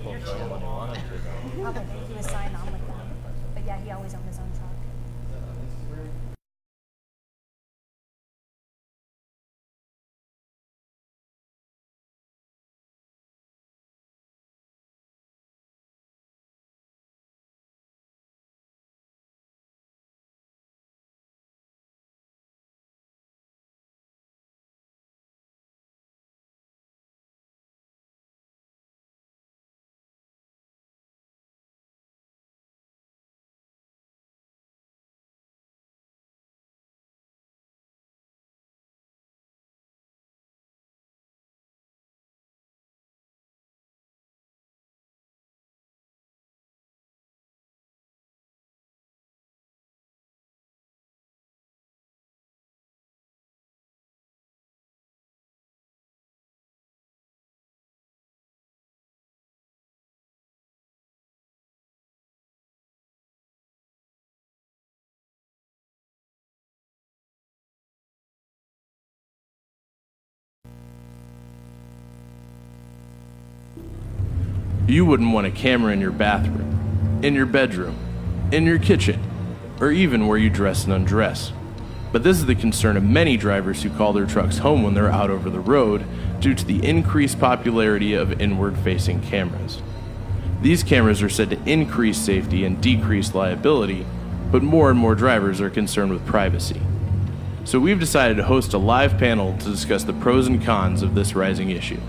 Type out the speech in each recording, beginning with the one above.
pull from when he wanted to. Probably he was signed on with them. But yeah, he always owned his own truck. You wouldn't want a camera in your bathroom, in your bedroom, in your kitchen, or even where you dress and undress. But this is the concern of many drivers who call their trucks home when they're out over the road due to the increased popularity of inward-facing cameras. These cameras are said to increase safety and decrease liability, but more and more drivers are concerned with privacy. So we've decided to host a live panel to discuss the pros and cons of this rising issue.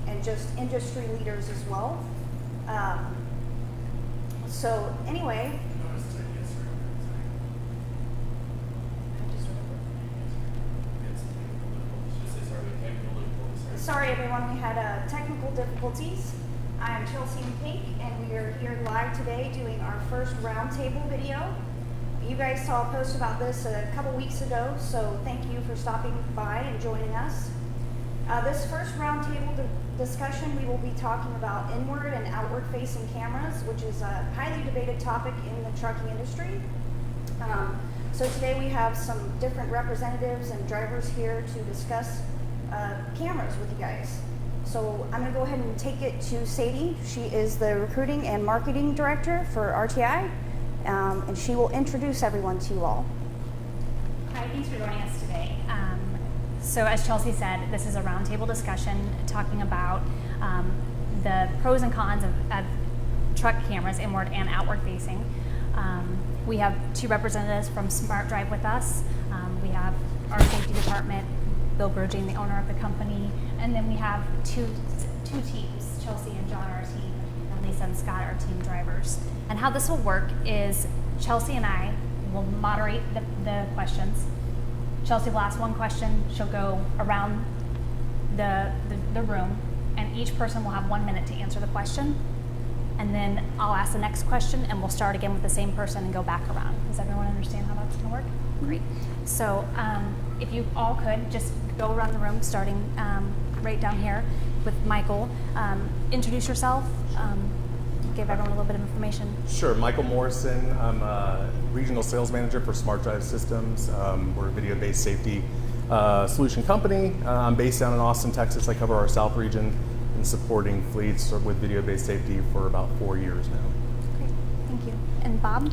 And just industry leaders as well. So anyway, sorry everyone, we had technical difficulties. I'm Chelsea Pink, and we are here live today doing our first roundtable video. You guys saw a post about this a couple weeks ago, so thank you for stopping by and joining us. This first roundtable discussion, we will be talking about inward and outward facing cameras, which is a highly debated topic in the trucking industry. So today we have some different representatives and drivers here to discuss cameras with you guys. So I'm going to go ahead and take it to Sadie. She is the recruiting and marketing director for RTI, and she will introduce everyone to you all. Hi, thanks for joining us today. So as Chelsea said, this is a roundtable discussion talking about the pros and cons of truck cameras, inward and outward facing. We have two representatives from Smart Drive with us. We have our safety department, Bill Berging, the owner of the company, and then we have two teams, Chelsea and John, our team, and Lisa and Scott, our team drivers. And how this will work is Chelsea and I will moderate the questions. Chelsea will ask one question, she'll go around the room, and each person will have 1 minute to answer the question. And then I'll ask the next question, and we'll start again with the same person and go back around. Does everyone understand how that's gonna work? Great. So if you all could just go around the room, starting right down here with Michael. Introduce yourself, give everyone a little bit of information. Sure, Michael Morrison. I'm a regional sales manager for Smart Drive Systems. We're a video-based safety solution company. I'm based down in Austin, Texas. I cover our South region and supporting fleets with video-based safety for about 4 years now. Great, thank you. And Bob?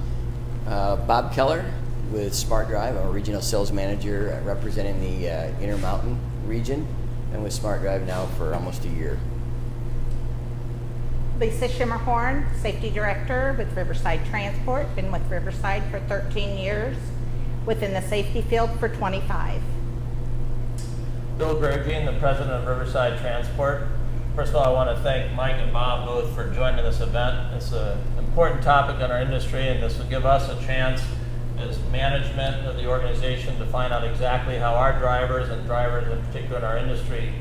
Bob Keller with Smart Drive. I'm a regional sales manager representing the Intermountain region, and with Smart Drive now for almost a year. Lisa Schimmerhorn, Safety Director with Riverside Transport. Been with Riverside for 13 years, within the safety field for 25. Bill Gergine, the president of Riverside Transport. First of all, I want to thank Mike and Bob both for joining this event. It's an important topic in our industry, and this will give us a chance as management of the organization to find out exactly how our drivers and drivers in particular in our industry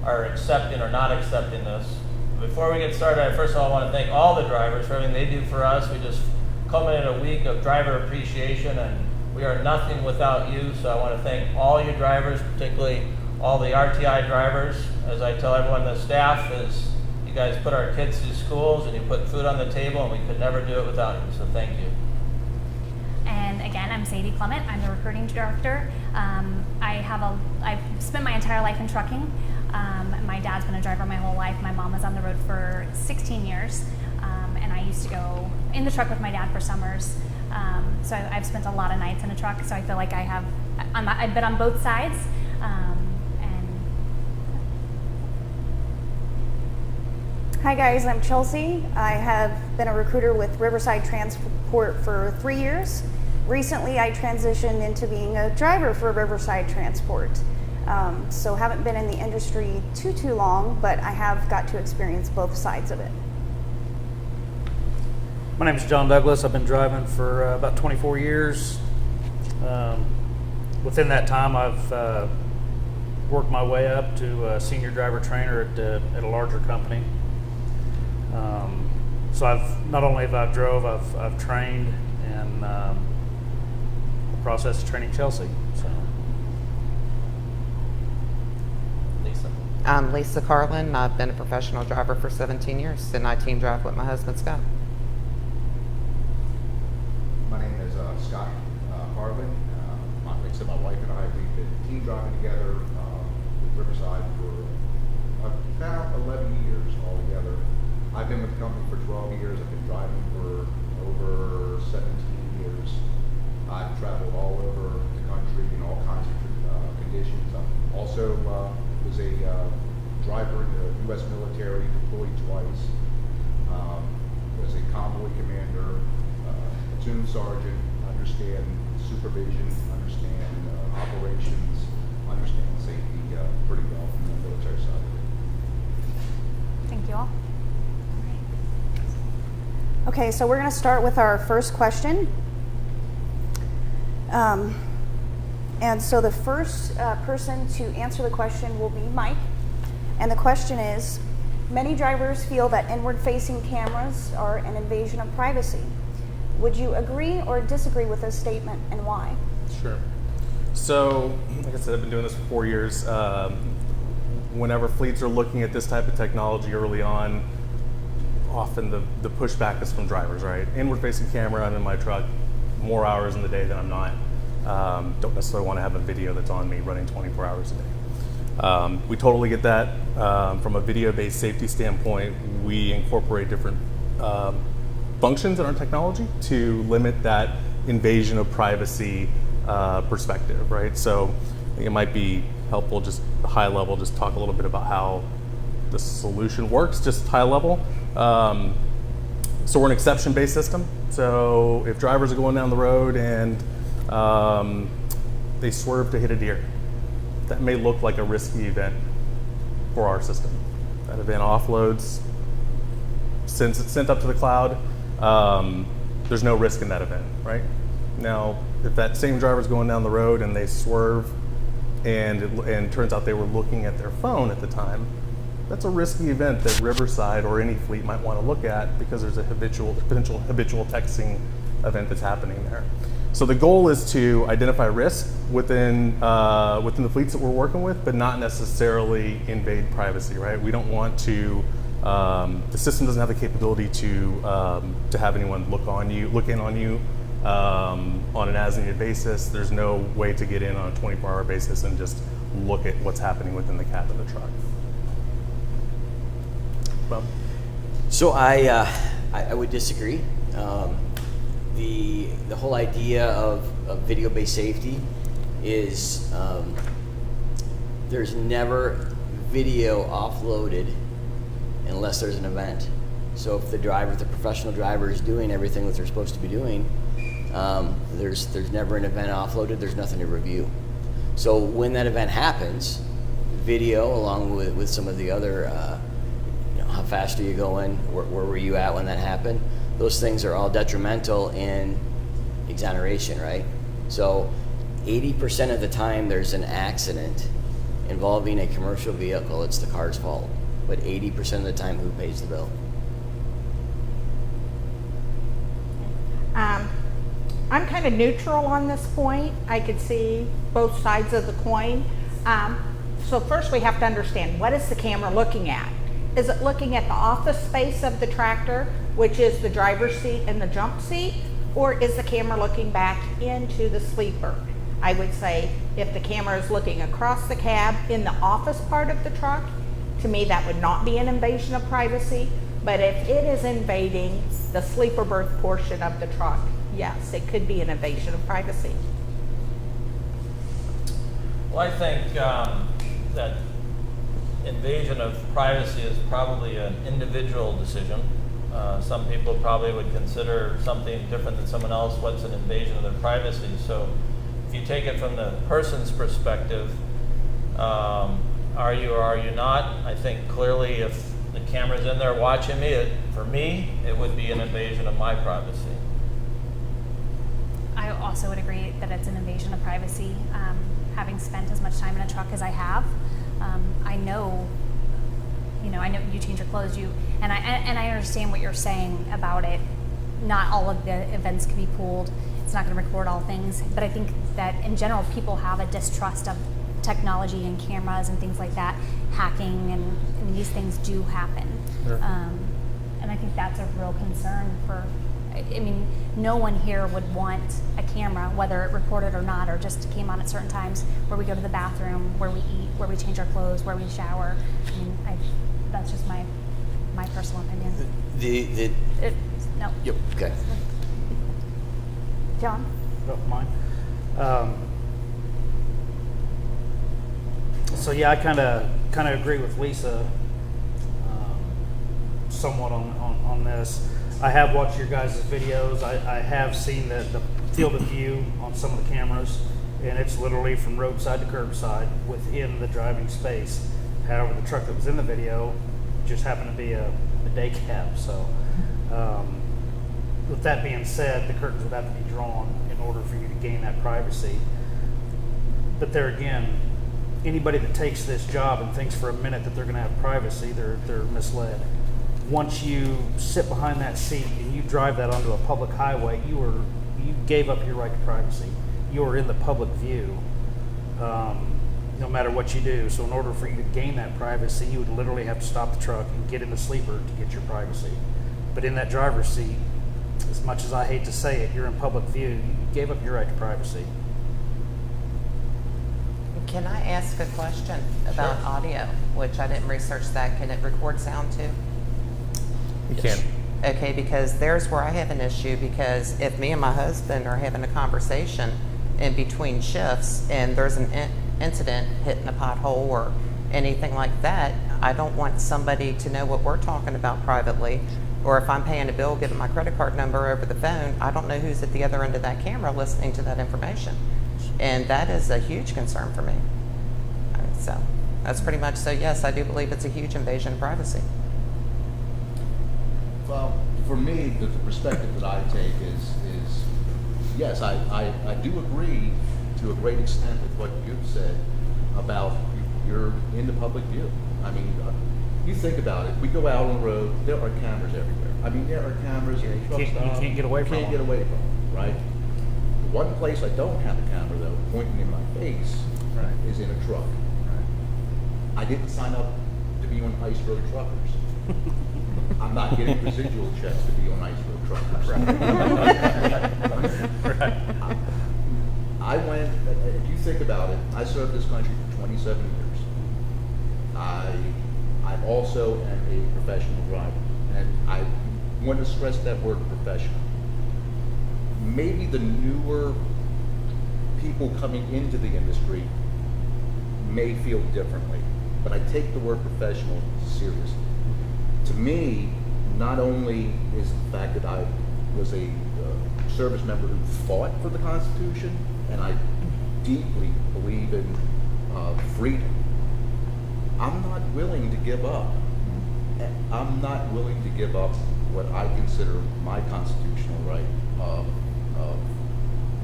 are accepting or not accepting this. Before we get started, I first of all want to thank all the drivers for everything they do for us. We just culminated a week of driver appreciation, and we are nothing without you. So I want to thank all you drivers, particularly all the RTI drivers. As I tell everyone, the staff is, you guys put our kids through schools and you put food on the table, and we could never do it without you. So thank you. And again, I'm Sadie Clement. I'm the recruiting director. I've spent my entire life in trucking. My dad's been a driver my whole life. My mom was on the road for 16 years, and I used to go in the truck with my dad for summers. So I've spent a lot of nights in a truck. So I feel like I've been on both sides. Hi guys, I'm Chelsea. I have been a recruiter with Riverside Transport for 3 years. Recently, I transitioned into being a driver for Riverside Transport. So haven't been in the industry too long, but I have got to experience both sides of it. My name is John Douglas. I've been driving for about 24 years. Within that time, I've worked my way up to a senior driver trainer at a larger company. So I've not only have I drove, I've trained, and the process of training Chelsea. So. Lisa. I'm Lisa Carlin. I've been a professional driver for 17 years, and I team drive with my husband Scott. My name is Scott Carlin. Like I said, my wife and I, we've been team driving together with Riverside for about 11 years altogether. I've been with the company for 12 years. I've been driving for over 17 years. I've traveled all over the country in all kinds of conditions. I also was a driver in the U.S. military, deployed twice. Was a convoy commander, platoon sergeant, understand supervision, understand operations, understand safety pretty well from the military side of it. Thank you all. Okay, so we're going to start with our first question. And so the first person to answer the question will be Mike. And the question is, many drivers feel that inward-facing cameras are an invasion of privacy. Would you agree or disagree with this statement, and why? Sure. So, like I said, I've been doing this for 4 years. Whenever fleets are looking at this type of technology early on, often the pushback is from drivers, right? Inward-facing camera, I'm in my truck more hours in the day than I'm not. Don't necessarily want to have a video that's on me running 24 hours a day. We totally get that. From a video-based safety standpoint, we incorporate different functions in our technology to limit that invasion of privacy perspective, right? So I think it might be helpful, just high level, just talk a little bit about how the solution works, just high level. So we're an exception-based system. So if drivers are going down the road and they swerve to hit a deer, that may look like a risky event for our system. That event offloads, sends it sent up to the cloud. There's no risk in that event, right? Now, if that same driver's going down the road and they swerve and it turns out they were looking at their phone at the time, that's a risky event that Riverside or any fleet might want to look at because there's a potential habitual texting event that's happening there. So the goal is to identify risk within the fleets that we're working with, but not necessarily invade privacy, right? We don't want to. The system doesn't have the capability to have anyone look in on you on an as-needed basis. There's no way to get in on a 24-hour basis and just look at what's happening within the cab of the truck. Well, So I would disagree. The whole idea of video-based safety is there's never video offloaded unless there's an event. So if the professional driver is doing everything that they're supposed to be doing, there's never an event offloaded. There's nothing to review. So when that event happens, video along with some of the other, how fast are you going, where were you at when that happened. Those things are all detrimental in exoneration, right? So 80% of the time there's an accident involving a commercial vehicle, it's the car's fault. But 80% of the time, who pays the bill? I'm kind of neutral on this point. I could see both sides of the coin. So first we have to understand, what is the camera looking at? Is it looking at the office space of the tractor, which is the driver's seat and the jump seat? Or is the camera looking back into the sleeper? I would say if the camera is looking across the cab in the office part of the truck, to me that would not be an invasion of privacy. But if it is invading the sleeper berth portion of the truck, yes, it could be an invasion of privacy. Well, I think that invasion of privacy is probably an individual decision. Some people probably would consider something different than someone else. What's an invasion of their privacy? So if you take it from the person's perspective, are you or are you not? I think clearly if the camera's in there watching me, for me, it would be an invasion of my privacy. I also would agree that it's an invasion of privacy. Having spent as much time in a truck as I have, I know you change your clothes, and I understand what you're saying about it. Not all of the events can be pooled. It's not going to record all things, but I think that in general, people have a distrust of technology and cameras and things like that, hacking, and these things do happen. Sure. And I think that's a real concern for. I mean, no one here would want a camera, whether it recorded or not, or just came on at certain times where we go to the bathroom, where we eat, where we change our clothes, where we shower. I mean, that's just my personal opinion. No. Yep. Okay. John? Don't mind. So yeah, I kind of agree with Lisa somewhat on this. I have watched your guys' videos. I have seen the field of view on some of the cameras, and it's literally from roadside to curbside within the driving space. However, the truck that was in the video just happened to be a day cab. So with that being said, the curtains would have to be drawn in order for you to gain that privacy. But there again, anybody that takes this job and thinks for a minute that they're going to have privacy, they're misled. Once you sit behind that seat and you drive that onto a public highway, you gave up your right to privacy. You are in the public view, no matter what you do. So in order for you to gain that privacy, you would literally have to stop the truck and get in the sleeper to get your privacy. But in that driver's seat, as much as I hate to say it, you're in public view. You gave up your right to privacy. Can I ask a question about audio, which I didn't research that? Can it record sound too? You can. Okay, because there's where I have an issue, because if me and my husband are having a conversation in between shifts and there's an incident hitting a pothole or anything like that, I don't want somebody to know what we're talking about privately. Or if I'm paying a bill, giving my credit card number over the phone, I don't know who's at the other end of that camera listening to that information. And that is a huge concern for me. So that's pretty much, so yes, I do believe it's a huge invasion of privacy. Well, for me, the perspective that I take is yes, I do agree to a great extent with what you've said about you're in the public view. I mean, you think about it. We go out on the road, there are cameras everywhere. I mean, there are cameras. Yeah, you can't get away from them. Can't get away from them, right? The one place I don't have a camera, though, pointing in my face, is in a truck. I didn't sign up to be on Ice Road Truckers. I'm not getting residual checks to be on Ice Road Truckers. I went, if you think about it, I served this country for 27 years. I'm also a professional driver, and I want to stress that word professional. Maybe the newer people coming into the industry may feel differently, but I take the word professional seriously. To me, not only is the fact that I was a service member who fought for the Constitution, and I deeply believe in freedom, I'm not willing to give up. I'm not willing to give up what I consider my constitutional right of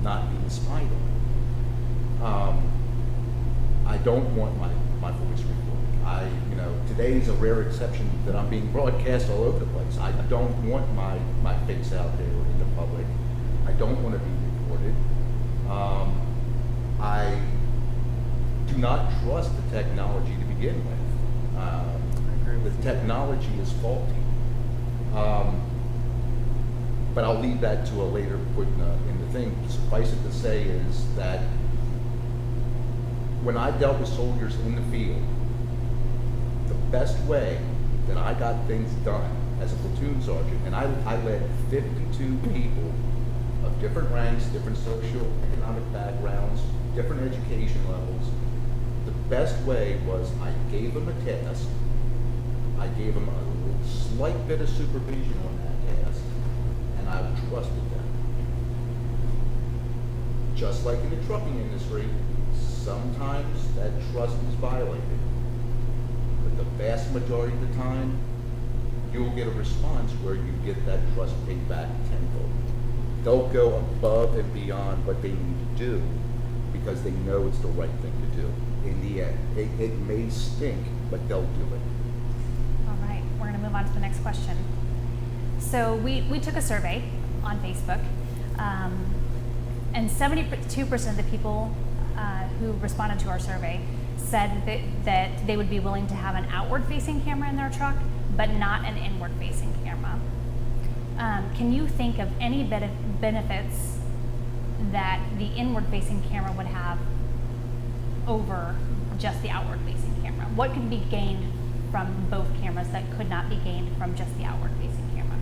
not being spied on. I don't want my voice recorded. Today's a rare exception that I'm being broadcast all over the place. I don't want my face out there in the public. I don't want to be recorded. I do not trust the technology to begin with. The technology is faulty. But I'll leave that to a later point in the thing. Suffice it to say is that when I dealt with soldiers in the field, the best way that I got things done as a platoon sergeant, and I led 52 people of different ranks, different socioeconomic backgrounds, different education levels. The best way was I gave them a task, I gave them a slight bit of supervision on that task, and I trusted them. Just like in the trucking industry, sometimes that trust is violated. But the vast majority of the time, you'll get a response where you get that trust paid back tenfold. They'll go above and beyond what they need to do because they know it's the right thing to do. In the end, it may stink, but they'll do it. All right, we're going to move on to the next question. So we took a survey on Facebook, and 72% of the people who responded to our survey said that they would be willing to have an outward-facing camera in their truck, but not an inward-facing camera. Can you think of any benefits that the inward-facing camera would have over just the outward-facing camera? What could be gained from both cameras that could not be gained from just the outward-facing camera?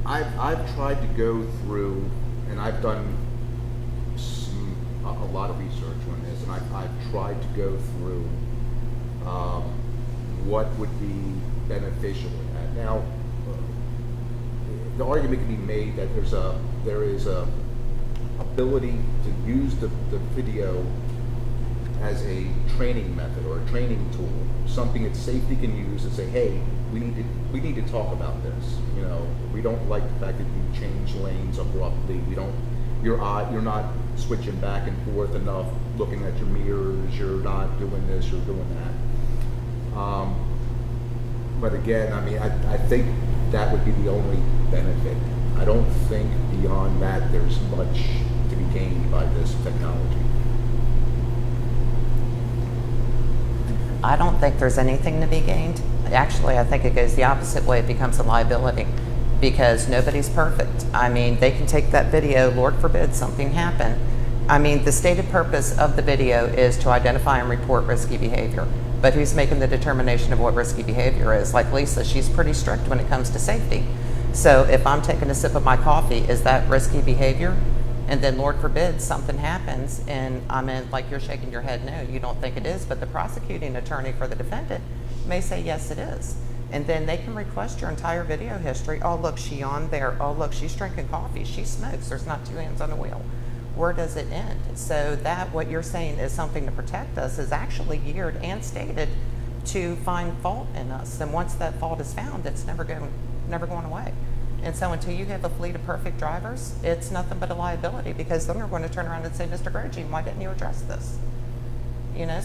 I've tried to go through, and I've done a lot of research on this, and I've tried to go through what would be beneficial in that. Now, the argument can be made that there is a ability to use the video as a training method or a training tool, something that safety can use to say, hey, we need to talk about this. We don't like the fact that you change lanes abruptly. You're not switching back and forth enough, looking at your mirrors. You're not doing this. You're doing that. But again, I think that would be the only benefit. I don't think beyond that there's much to be gained by this technology. I don't think there's anything to be gained. Actually, I think it goes the opposite way. It becomes a liability because nobody's perfect. They can take that video, Lord forbid something happen. The stated purpose of the video is to identify and report risky behavior. But who's making the determination of what risky behavior is? Like Lisa, she's pretty strict when it comes to safety. So if I'm taking a sip of my coffee, is that risky behavior? And then Lord forbid something happens and like you're shaking your head, no, you don't think it is, but the prosecuting attorney for the defendant may say, yes, it is. And then they can request your entire video history. Oh, look, she on there. Oh, look, she's drinking coffee. She smokes. There's not two hands on the wheel. Where does it end? So that what you're saying is something to protect us is actually geared and stated to find fault in us. And once that fault is found, it's never going away. And so until you have a fleet of perfect drivers, it's nothing but a liability because then they're going to turn around and say, Mr. Grogine, why didn't you address this?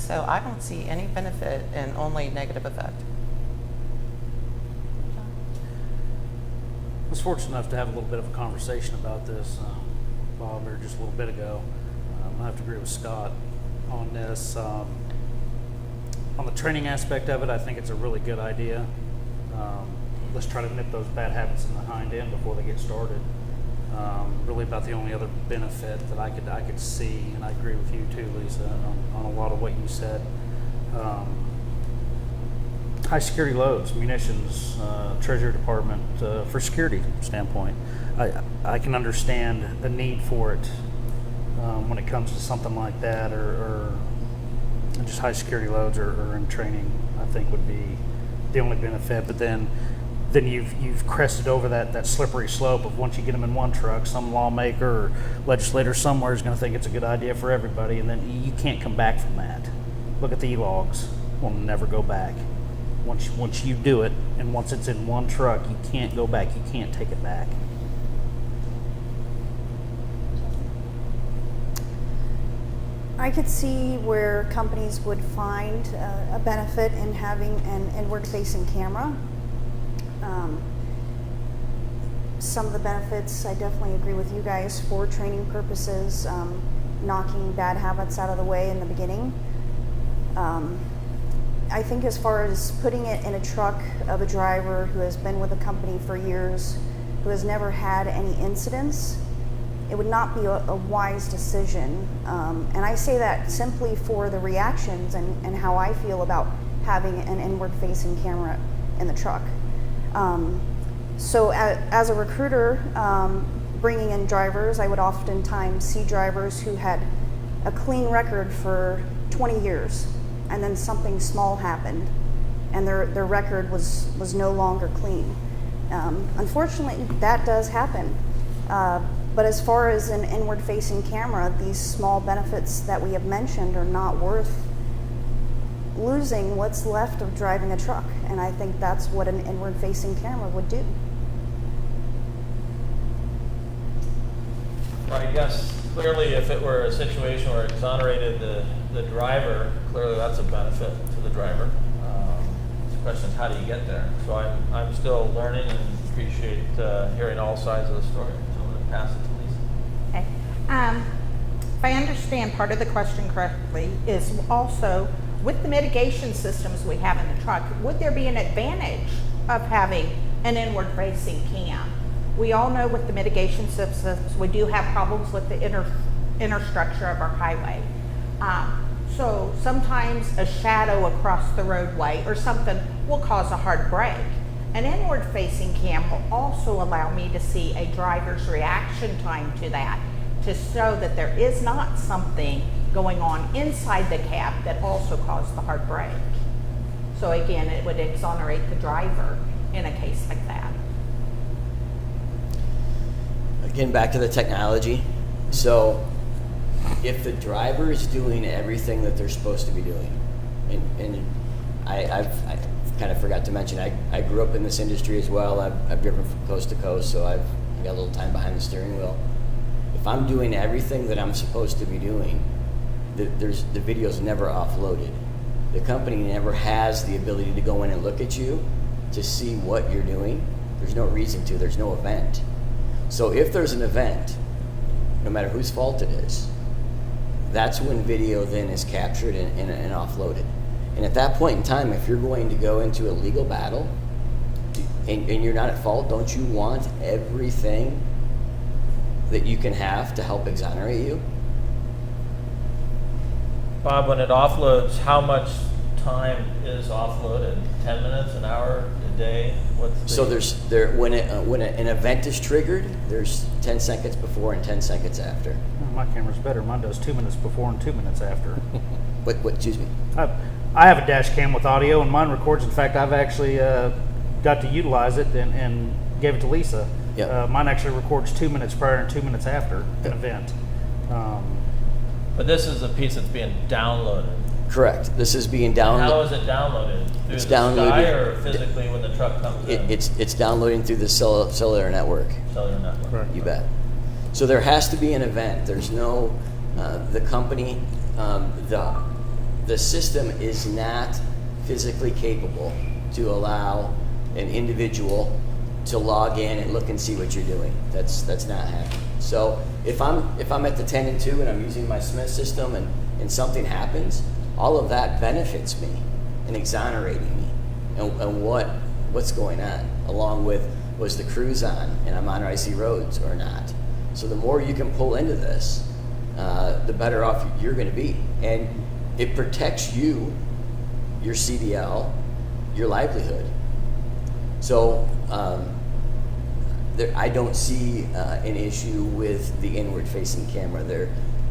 So I don't see any benefit and only negative effect. I was fortunate enough to have a little bit of a conversation about this, Bob, or just a little bit ago. I have to agree with Scott on this. On the training aspect of it, I think it's a really good idea. Let's try to nip those bad habits in the hind end before they get started. Really about the only other benefit that I could see, and I agree with you too, Lisa, on a lot of what you said. High security loads, munitions, Treasury Department, for security standpoint. I can understand the need for it when it comes to something like that, or just high security loads or in training, I think would be the only benefit. But then you've crested over that slippery slope of once you get them in one truck, some lawmaker or legislator somewhere is going to think it's a good idea for everybody, and then you can't come back from that. look at the e-logs, will never go back. Once you do it, and once it's in one truck, you can't go back. You can't take it back. I could see where companies would find a benefit in having an inward-facing camera. Some of the benefits, I definitely agree with you guys for training purposes, knocking bad habits out of the way in the beginning. I think as far as putting it in a truck of a driver who has been with the company for years, who has never had any incidents, it would not be a wise decision. And I say that simply for the reactions and how I feel about having an inward-facing camera in the truck. So as a recruiter, bringing in drivers, I would oftentimes see drivers who had a clean record for 20 years, and then something small happened, and their record was no longer clean. Unfortunately, that does happen. But as far as an inward-facing camera, these small benefits that we have mentioned are not worth losing what's left of driving a truck, and I think that's what an inward-facing camera would do. I guess clearly if it were a situation where it exonerated the driver, clearly that's a benefit to the driver. The question is, how do you get there? So I'm still learning and appreciate hearing all sides of the story. So I'm going to pass it to Lisa. Okay. If I understand part of the question correctly, is also with the mitigation systems we have in the truck, would there be an advantage of having an inward-facing cam? We all know with the mitigation systems, we do have problems with the inner structure of our highway. So sometimes a shadow across the roadway or something will cause a hard break. An inward-facing cam will also allow me to see a driver's reaction time to that, to show that there is not something going on inside the cab that also caused the hard break. So again, it would exonerate the driver in a case like that. Again, back to the technology. So if the driver is doing everything that they're supposed to be doing, and I've kind of forgot to mention, I grew up in this industry as well. I've driven from coast to coast, so I've got a little time behind the steering wheel. If I'm doing everything that I'm supposed to be doing, the video's never offloaded. The company never has the ability to go in and look at you to see what you're doing. There's no reason to. There's no event. So if there's an event, no matter whose fault it is, that's when video then is captured and offloaded. And at that point in time, if you're going to go into a legal battle and you're not at fault, don't you want everything that you can have to help exonerate you? Bob, when it offloads, how much time is offloaded? 10 minutes, an hour, a day? So when an event is triggered, there's 10 seconds before and 10 seconds after. My camera's better. Mine does 2 minutes before and 2 minutes after. What? Excuse me. I have a dash cam with audio, and mine records. In fact, I've actually got to utilize it and gave it to Lisa. Yep. Mine actually records 2 minutes prior and 2 minutes after an event. But this is a piece that's being downloaded. Correct. This is being downloaded. How is it downloaded? Through It's the downloaded. sky or physically when the truck comes in? It's downloading through the cellular network. Cellular network. Right. You bet. So there has to be an event. There's no, the company, the system is not physically capable to allow an individual to log in and look and see what you're doing. That's not happening. So if I'm at the 10 and 2 and I'm using my Smith system and something happens, all of that benefits me and exonerating me and what's going on, along with was the cruise on and I'm on icy roads or not. So the more you can pull into this, the better off you're going to be, and it protects you, your CDL, your livelihood. So I don't see an issue with the inward-facing camera.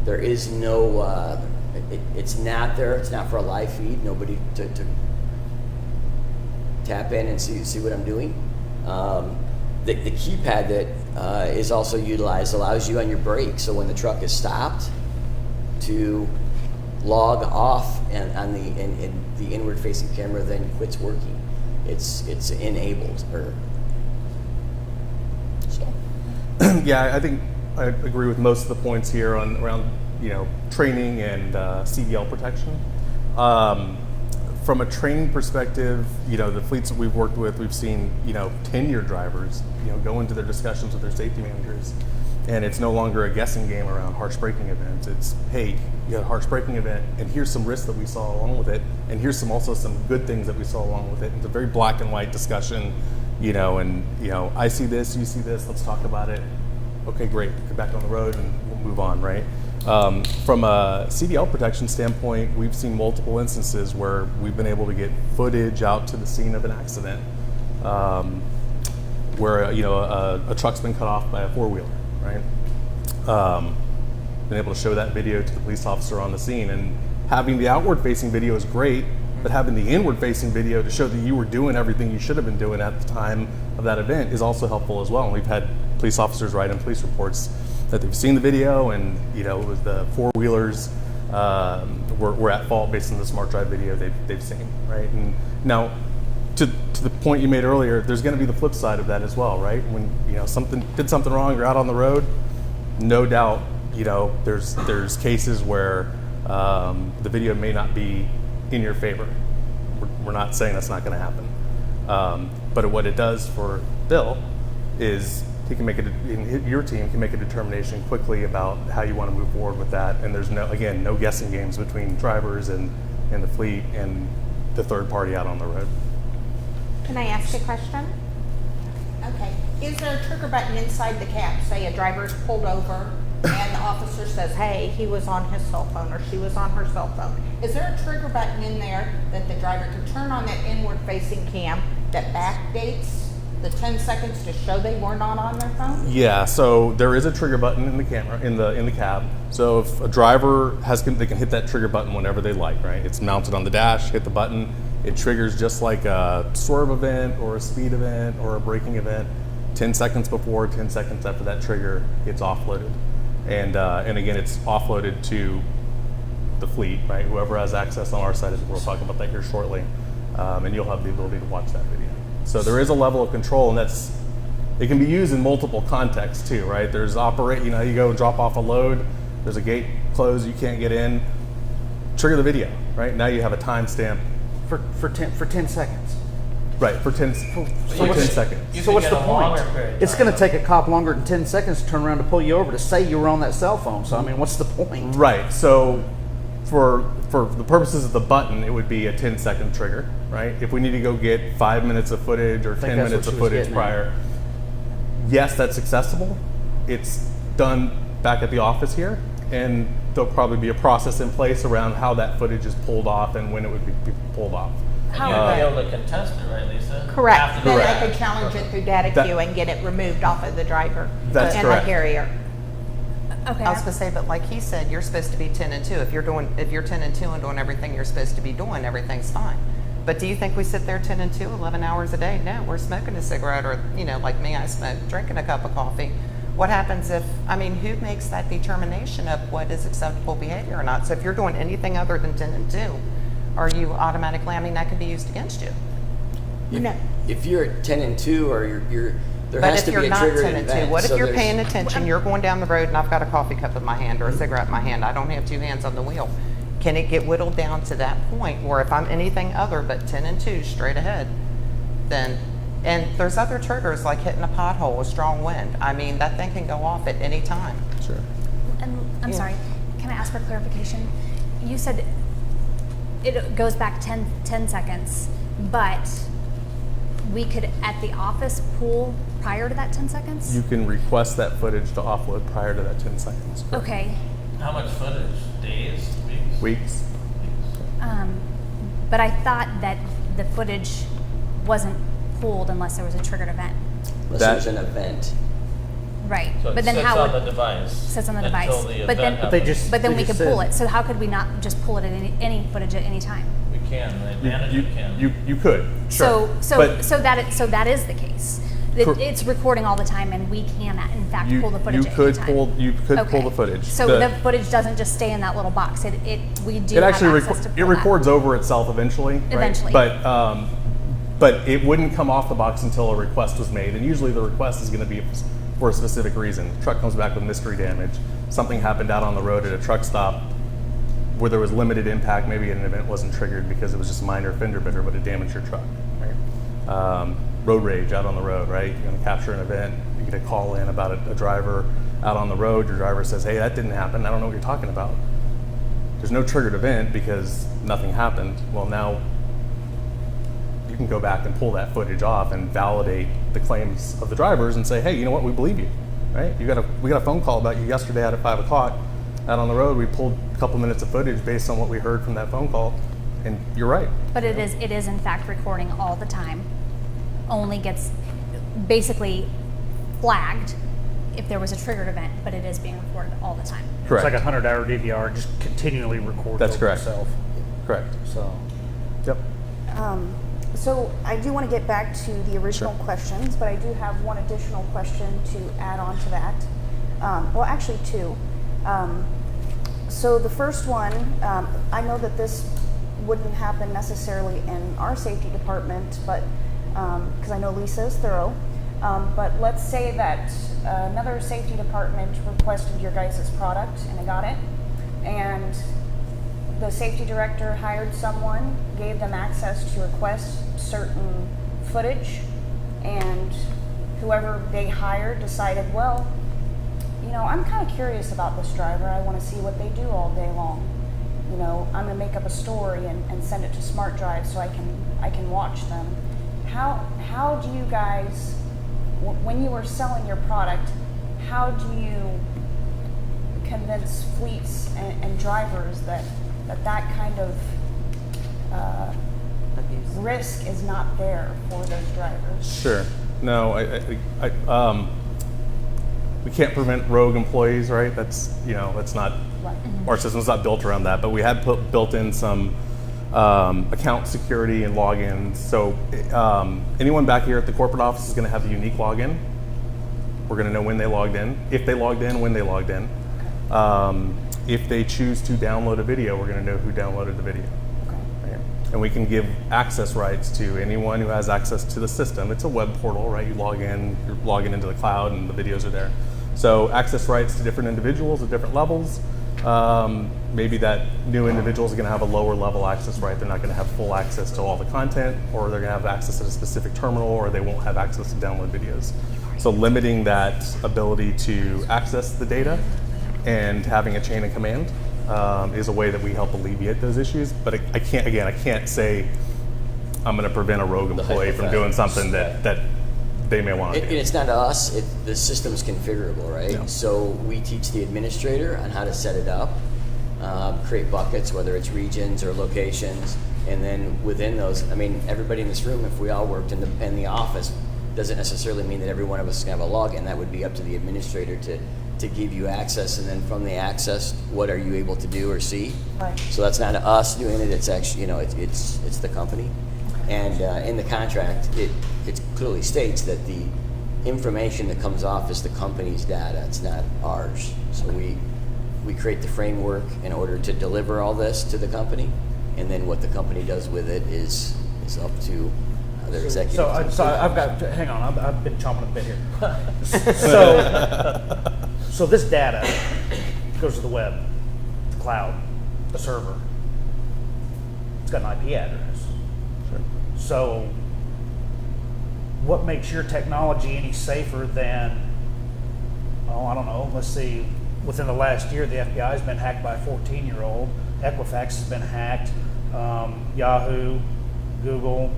There is no. It's not there. It's not for a live feed. Nobody to tap in and see what I'm doing. The keypad that is also utilized allows you on your brake. So when the truck is stopped, to log off and on the inward facing camera then quits working. It's enabled or so. Yeah, I think I agree with most of the points here around training and CDL protection. From a training perspective, the fleets that we've worked with, we've seen 10-year drivers go into their discussions with their safety managers, and it's no longer a guessing game around harsh braking events. It's, hey, you had a harsh braking event, and here's some risks that we saw along with it, and here's also some good things that we saw along with it. It's a very black and white discussion, and I see this, you see this, let's talk about it. Okay, great, get back on the road and we'll move on, right? From a CDL protection standpoint, we've seen multiple instances where we've been able to get footage out to the scene of an accident where a truck's been cut off by a four-wheeler, right? Been able to show that video to the police officer on the scene, and having the outward-facing video is great, but having the inward-facing video to show that you were doing everything you should have been doing at the time of that event is also helpful as well. And we've had police officers write in police reports that they've seen the video, and it was the four-wheelers were at fault based on the Smart Drive video they've seen, right? And now, to the point you made earlier, there's going to be the flip side of that as well, right? When something wrong, you're out on the road, no doubt, there's cases where the video may not be in your favor. We're not saying that's not going to happen, but what it does for Bill is he can your team can make a determination quickly about how you want to move forward with that, and there's no guessing games between drivers and the fleet and the third party out on the road. Can I ask a question? Okay. Is there a trigger button inside the cab? Say a driver's pulled over and the officer says, hey, he was on his cell phone or she was on her cell phone. Is there a trigger button in there that the driver can turn on that inward facing cam that backdates the 10 seconds to show they were not on their phone? Yeah, so there is a trigger button in the camera, in the cab. So if a driver they can hit that trigger button whenever they like, right? It's mounted on the dash, hit the button. It triggers just like a swerve event or a speed event or a braking event. 10 seconds before, 10 seconds after that trigger, it's offloaded. And again, it's offloaded to the fleet, right? Whoever has access on our side, we'll talk about that here shortly. And you'll have the ability to watch that video. So there is a level of control, and it can be used in multiple contexts too, right? There's you go drop off a load, there's a gate closed, you can't get in, trigger the video, right? Now you have a timestamp. For 10 seconds. Right, for 10 seconds. So what's the point? It's going to take a cop longer than 10 seconds to turn around to pull you over to say you were on that cell phone. So I mean, what's the point? Right. So for the purposes of the button, it would be a 10-second trigger, right? If we need to go get 5 minutes of footage or 10 minutes of footage prior, yes, that's accessible. It's done back at the office here, and there'll probably be a process in place around how that footage is pulled off and when it would be pulled off. And you'd be able to contest it, right, Lisa? Correct. Then Correct. I could challenge it through data queue and get it removed off of the driver That's and correct. the carrier. Okay. I was going to say, but like he said, you're supposed to be 10 and 2. If you're 10 and 2 and doing everything you're supposed to be doing, everything's fine. But do you think we sit there 10 and 2, 11 hours a day? No, we're smoking a cigarette, or like me, I smoke, drinking a cup of coffee. What happens who makes that determination of what is acceptable behavior or not? So if you're doing anything other than 10 and 2, are you automatically, that could be used against you. No. If you're at 10 and 2, or there But has if to you're be a not triggered 10 and 2, event. what if So you're there's- paying attention, you're going down the road and I've got a coffee cup in my hand or a cigarette in my hand, I don't have two hands on the wheel. Can it get whittled down to that point where if I'm anything other but 10 and 2 straight ahead, then, and there's other triggers like hitting a pothole with strong wind. That thing can go off at any time. Sure. And I'm sorry, can I ask for clarification? You said it goes back 10 seconds, but we could, at the office, pull prior to that 10 seconds? You can request that footage to offload prior to that 10 seconds. Correct. Okay. How much footage? Days? Weeks? Weeks. But I thought that the footage wasn't pulled unless there was a triggered event. Unless That- there's an event. Right. So it But then sits how on would the device. sits on the until device. the But then- event But they happens. just- but then They we could said- pull it. So how could we not just pull it at any footage at any time? We can. The management can. You could. Sure. So But that is the case. It's recording all the time, and we can, in fact, pull the footage. You could at any time. pull the footage. So the footage doesn't just stay in that little box. We do. It actually have access to it pull records over itself eventually. Right? Eventually. But it wouldn't come off the box until a request was made, and usually the request is going to be for a specific reason. The truck comes back with mystery damage. Something happened out on the road at a truck stop where there was limited impact. Maybe an event wasn't triggered because it was just minor fender bender, but it damaged your truck. Right? Road rage out on the road, right? You're going to capture an event. You get a call in about a driver out on the road. Your driver says, "Hey, that didn't happen. I don't know what you're talking about." There's no triggered event because nothing happened. Well, now you can go back and pull that footage off and validate the claims of the drivers and say, "Hey, you know what? We believe you, right? We got a phone call about you yesterday at 5 o'clock out on the road. We pulled a couple minutes of footage based on what we heard from that phone call, and you're right." But it is in fact recording all the time. Only gets basically flagged if there was a triggered event, but it is being recorded all the time. Correct. It's like a 100-hour DVR, just continually records That's over correct. itself. Correct. So, Yep. So I do want to get back to the original Sure. questions, but I do have one additional question to add on to that. Well, actually two. So the first one, I know that this wouldn't happen necessarily in our safety department, but because I know Lisa is thorough. But let's say that another safety department requested your guys' product and they got it, and the safety director hired someone, gave them access to request certain footage, and whoever they hired decided, well, you know, I'm kind of curious about this driver. I want to see what they do all day long. You know, I'm going to make up a story and send it to Smart Drive so I can watch them. How do you guys, when you are selling your product, how do you convince fleets and drivers that kind of Abuse. risk is not there for those drivers? Sure. No, we can't prevent rogue employees, right? That's not Right. our system's not built around that. But we have built in some account security and logins. So anyone back here at the corporate office is going to have a unique login. We're going to know when they logged in, if they logged in, when they logged in. If they choose to download a video, we're going to know who downloaded the video. Okay. Right? And we can give access rights to anyone who has access to the system. It's a web portal, right? You log in, you're logging into the cloud, and the videos are there. So access rights to different individuals at different levels. Maybe that new individual is going to have a lower level access right. They're not going to have full access to all the content, or they're going to have access to a specific terminal, or they won't have access to download videos. So limiting that ability to access the data and having a chain of command is a way that we help alleviate those issues. But I can't say I'm going to prevent a rogue employee from doing something that they may want to And do. it's not us, the system's configurable, right? Yeah. So we teach the administrator on how to set it up, create buckets, whether it's regions or locations, and then within those, I mean, everybody in this room, if we all worked in the office, doesn't necessarily mean that every one of us can have a login. That would be up to the administrator to give you access, and then from the access, what are you able to do or see? Right. So that's not us doing it, it's actually, it's the company. And in the contract, it clearly states that the information that comes off is the company's data, it's not ours. So we create the framework in order to deliver all this to the company, and then what the company does with it is up to their executive. So I've got, hang on, I've been chomping a bit here. So this data goes to the web, the cloud, the server. It's got an IP address. Sure. So what makes your technology any safer than, I don't know, let's see, within the last year, the FBI has been hacked by a 14-year-old, Equifax has been hacked, Yahoo, Google,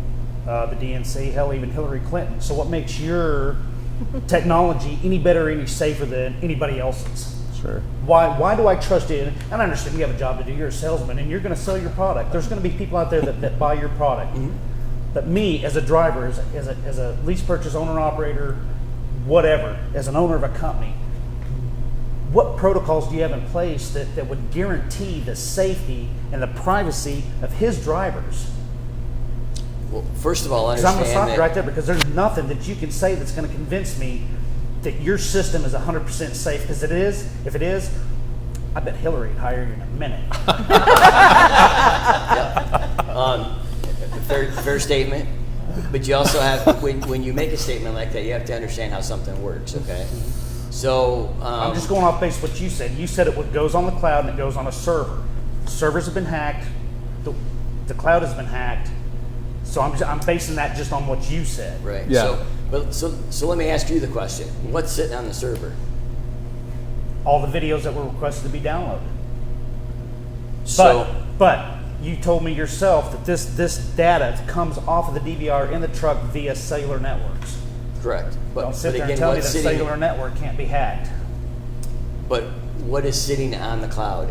the DNC, hell, even Hillary Clinton. So what makes your technology any better, any safer than anybody else's? Sure. Why do I trust you? And I understand you have a job to do. You're a salesman, and you're going to sell your product. There's going to be people out there that buy your product. Mm-hmm. But me, as a driver, as a lease purchase owner, operator, whatever, as an owner of a company, what protocols do you have in place that would guarantee the safety and the privacy of his drivers? Well, first of all, Because I'm going to understand stop you that. right there, because there's nothing that you can say that's going to convince me that your system is 100% safe. Because it is. If it is, I bet Hillary would hire you in a minute. Fair statement. But you also have, when you make a statement like that, you have to understand how something works, okay? So, I'm just going off base what you said. You said it goes on the cloud and it goes on a server. Servers have been hacked. The cloud has been hacked. So I'm basing that just on what you said. right. Yeah. So let me ask you the question. What's sitting on the server? All the videos that were requested to be downloaded. So, But you told me yourself that this data comes off of the DVR in the truck via cellular networks. correct. Don't sit but there and again, tell me what's that sitting, cellular network can't be hacked. but what is sitting on the cloud?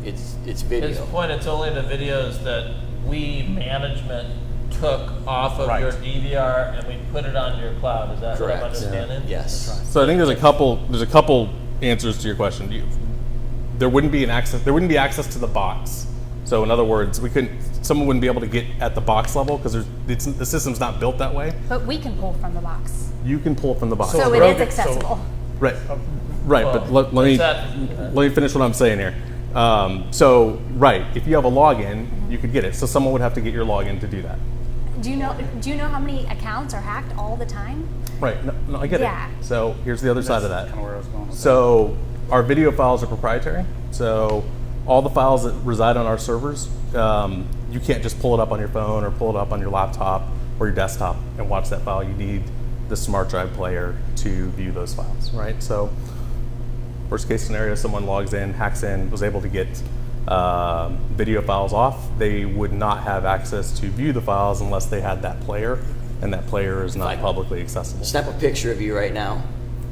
It's video. His point, it's only the videos that we, management, took off of Right. your DVR and we put it onto your cloud. Is that what I'm Correct. understanding? Yes. So I think there's a couple answers to your question. There wouldn't be access to the box. So in other words, someone wouldn't be able to get at the box level because the system's not built that way. But we can pull from the box. You can pull from the box. So it is accessible. Right, right. But let me It's let me finish what I'm saying here. So right, if you have a login, you could get it. So someone would have to get your login to do that. Do you know how many accounts are hacked all the time? Right. No, I get Yeah. it. So here's the other side of that. Kind of where I was going with So our video files are proprietary. So all the files that reside on our servers, you can't just pull it up on your phone or pull it up on your laptop or your desktop and watch that file. You need the smart drive player to view those files, right? So worst case scenario, someone logs in, hacks in, was able to get video files off. They would not have access to view the files unless they had that player, and that player is not Fine. publicly accessible. Snap a picture of you right now.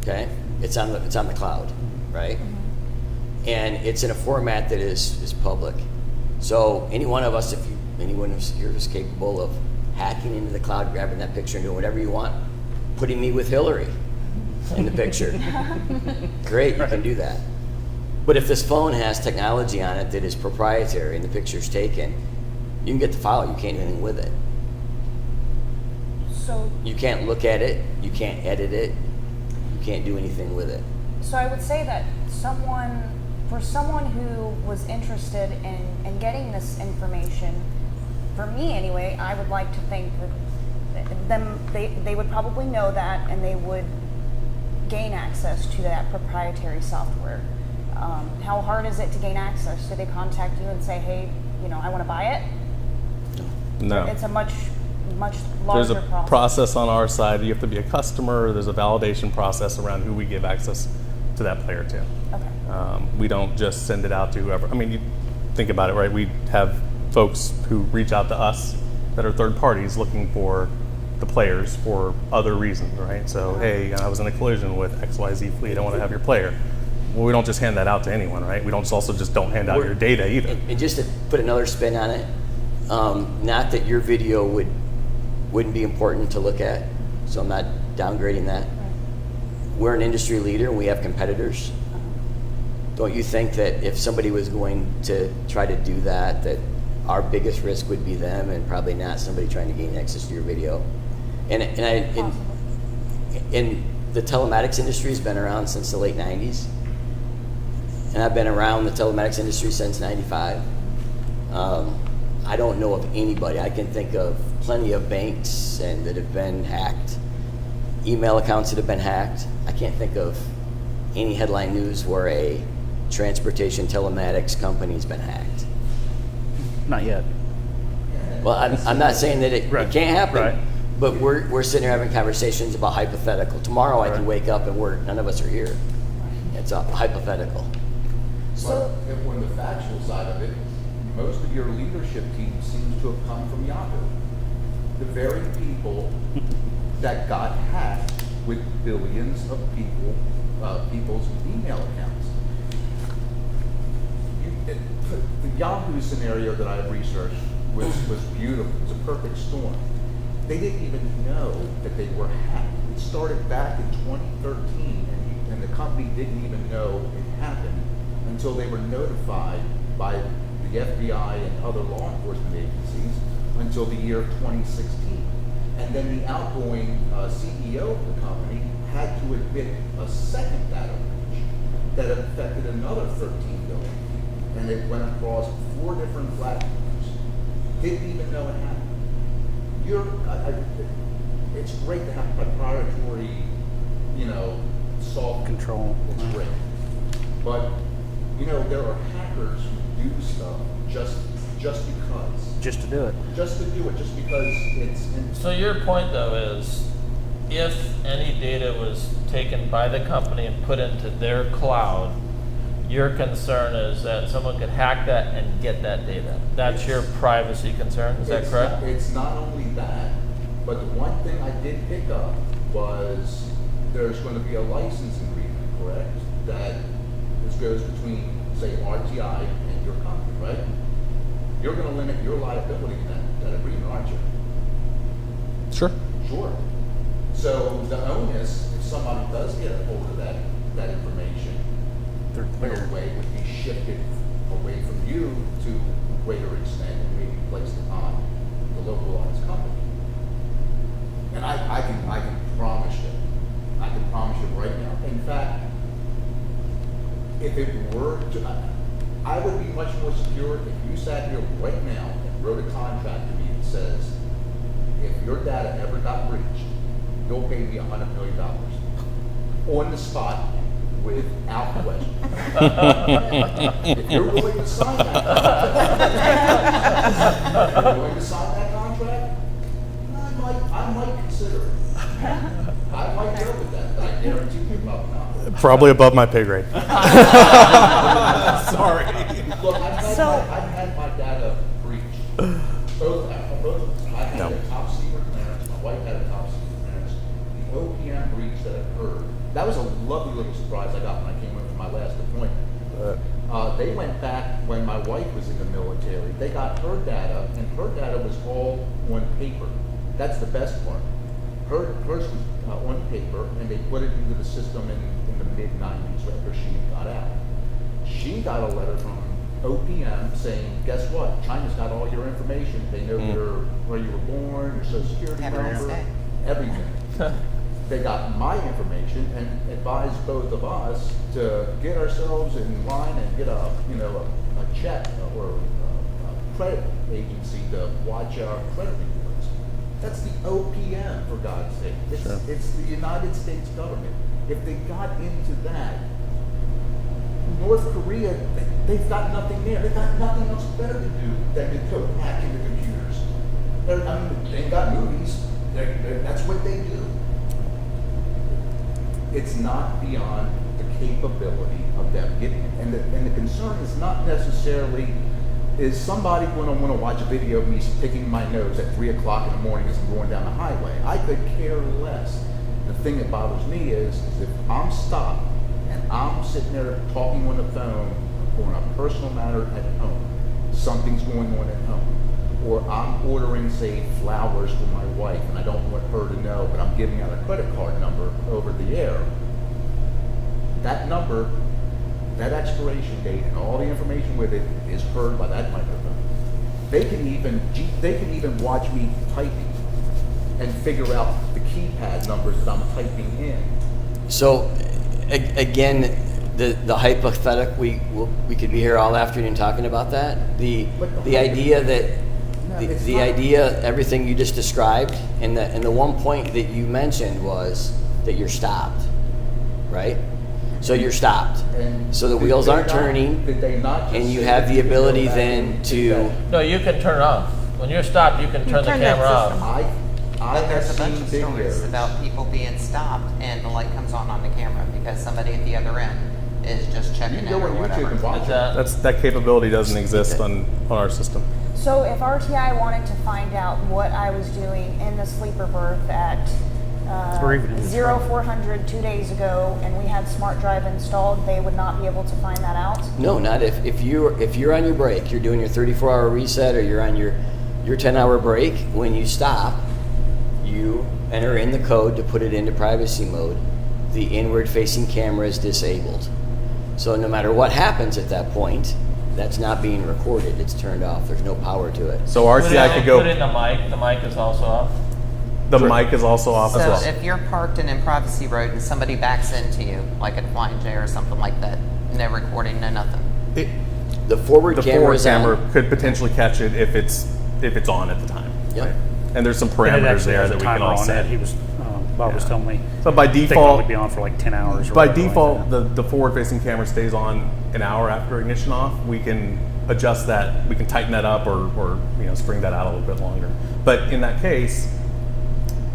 Okay, it's on the cloud, right? And it's in a format that is public. So any one of us, anyone who's here is capable of hacking into the cloud, grabbing that picture and doing whatever you want, putting me with Hillary in the picture. Great, you can do that. But if this phone has technology on it that is proprietary and the picture's taken, you can get the file, you can't do anything with it. So, You can't look at it, you can't edit it, you can't do anything with it. so I would say that for someone who was interested in getting this information, for me anyway, I would like to think that they would probably know that and they would gain access to that proprietary software. How hard is it to gain access? Do they contact you and say, hey, I want to buy it? No. It's a much There's larger a process on our side. You have to be a customer. There's a validation process around who we give access to that player to. Okay. We don't just send it out to whoever. I mean, you think about it, right? We have folks who reach out to us that are third parties looking for the players for other reasons, right? So, hey, I was in a collision with XYZ fleet. I want to have your player. Well, we don't just hand that out to anyone, right? We don't don't hand out your data either. And just to put another spin on it, not that your video wouldn't be important to look at, so I'm not downgrading that. We're an industry leader and we have competitors. Don't you think that if somebody was going to try to do that, that our biggest risk would be them and probably not somebody trying to gain access to your video? And the telematics industry has been around since the late 90s. And I've been around the telematics industry since 95. I don't know of anybody. I can think of plenty of banks that have been hacked, email accounts that have been hacked. I can't think of any headline news where a transportation telematics company has been hacked. Not yet. Well, I'm not saying that it Right. can't happen, Right. but we're sitting here having conversations about hypothetical. Tomorrow I can wake up and none of us are here. It's a hypothetical. But on the factual side of it, most of your leadership team seems to have come from Yahoo. The very people that got hacked with billions of people's email accounts. The Yahoo scenario that I researched was beautiful. It's a perfect storm. They didn't even know that they were hacked. It started back in 2013, and the company didn't even know it happened until they were notified by the FBI and other law enforcement agencies until the year 2016. And then the outgoing CEO of the company had to admit a second data breach that affected another 13 billion people. And it went across 4 different platforms. Didn't even know it happened. It's great to have proprietary, soft Control. It's great. But, there are hackers who do stuff just because. Just to do it. Just to do it, just because it's. So your point though is, if any data was taken by the company and put into their cloud, your concern is that someone could hack that and get that data. That's your privacy concern, is that correct? It's not only that, but the one thing I did pick up was there's going to be a license agreement, correct? That this goes between, say, RTI and your company, right? You're going to limit your liability in that agreement, aren't you? Sure. Sure. So the onus, if somebody does get a hold of that information, They're in clear. a way would be shifted away from you to a greater extent and maybe placed upon the localized company. And I can promise you. I can promise you right now. In fact, if it were to, I would be much more secure if you sat here right now and wrote a contract to me that says, if your data ever got breached, you'll pay me $100 million on the spot without question. If you're willing to sign that contract, I might consider it. I might go with that, but I guarantee you about not. Probably above my pay grade. Sorry. Look, I've had my data breached. Both of us. I had a top secret clearance. My wife had a top secret clearance. The OPM breach that occurred, that was a lovely little surprise I got when I came in for my last deployment. They went back when my wife was in the military. They got her data, and her data was all on paper. That's the best part. Hers was on paper, and they put it into the system in the mid-90s after she got out. She got a letter from OPM saying, guess what? China's got all your information. They know where you were born, your social security number, everything. They got my information and advised both of us to get ourselves in line and get a check or a credit agency to watch our credit reports. That's the OPM, for God's sake. It's the United States government. If they got into that, North Korea, they've got nothing there. They've got nothing else better to do than to go hack into computers. They've got movies. That's what they do. It's not beyond the capability of them getting it. And the concern is not necessarily, is somebody going to want to watch a video of me picking my nose at 3 o'clock in the morning as I'm going down the highway? I could care less. The thing that bothers me is if I'm stopped and I'm sitting there talking on the phone on a personal matter at home, something's going on at home, or I'm ordering, say, flowers for my wife and I don't want her to know, but I'm giving out a credit card number over the air. That number, that expiration date, and all the information with it is heard by that microphone. They can even watch me typing and figure out the keypad numbers that I'm typing in. So, again, the hypothetical, we could be here all afternoon talking about that. The idea that the idea, everything you just described, and the one point that you mentioned was that you're stopped, right? So you're stopped. And so the wheels aren't turning, and you have the ability then to. No, you can turn it off. When you're stopped, you can turn the camera off. But there's a bunch of stories about people being stopped and the light comes on the camera because somebody at the other end is just checking out or whatever. That capability doesn't exist on our system. So if RTI wanted to find out what I was doing in the sleeper berth at 0400 2 days ago and we had Smart Drive installed, they would not be able to find that out? No, not if you're on your break, you're doing your 34-hour reset, or you're on your 10-hour break. When you stop, you enter in the code to put it into privacy mode. The inward-facing camera is disabled. So no matter what happens at that point, that's not being recorded. It's turned off. There's no power to it. So RCI could go. Including the mic. The mic is also off. The mic is also off So as well. if you're parked in Privacy Road and somebody backs into you, like at Flying J or something like that, no recording, no nothing. The forward The camera forward is camera on. could potentially catch it if it's on at the time. Yep. Right? And there's some And it parameters actually there has a that we can timer all on set. it. He was, Bob was telling me. So by I think it'll default, only be on for like 10 hours. Or by whatever like default, that. the forward-facing camera stays on an hour after ignition off. We can adjust that. We can tighten that up or spring that out a little bit longer. But in that case,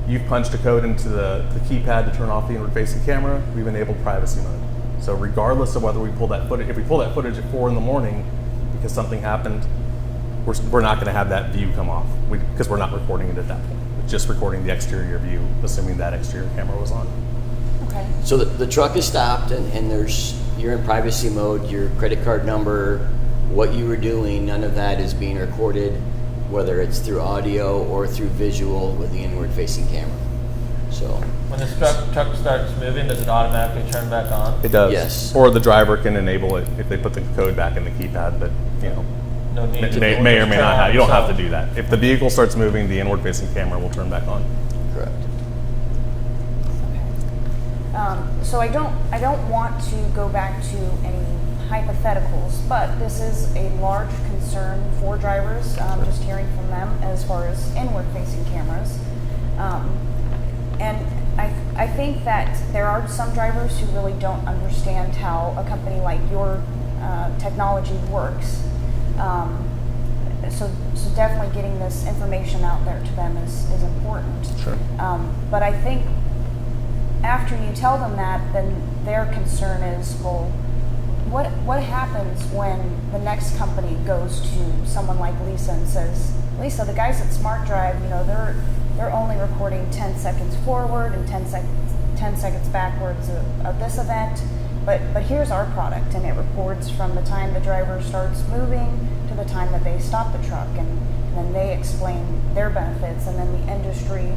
you've punched a code into the keypad to turn off the inward-facing camera. We've enabled privacy mode. So regardless of whether we pull that footage, if we pull that footage at 4 a.m. because something happened, we're not going to have that view come off because we're not recording it at that point. It's just recording the exterior view, assuming that exterior camera was on. Okay. So the truck is stopped, and you're in privacy mode. Your credit card number, what you were doing, none of that is being recorded, whether it's through audio or through visual with the inward-facing camera. So When this truck starts moving, does it automatically turn back on? It does. Yes. Or the driver can enable it if they put the code back in the keypad, but No need to may or may turn not on have. You don't have to itself. do that. If the vehicle starts moving, the inward-facing camera will turn back on. correct. So I don't want to go back to any hypotheticals, but this is a large concern for drivers, just hearing from them as far as inward-facing cameras. And I think that there are some drivers who really don't understand how a company like your technology works. So definitely getting this information out there to them is important. Sure. But I think after you tell them that, then their concern is, well, what happens when the next company goes to someone like Lisa and says, Lisa, the guys at Smart Drive, they're only recording 10 seconds forward and 10 seconds backwards of this event, but here's our product, and it records from the time the driver starts moving to the time that they stop the truck, and then they explain their benefits, and then the industry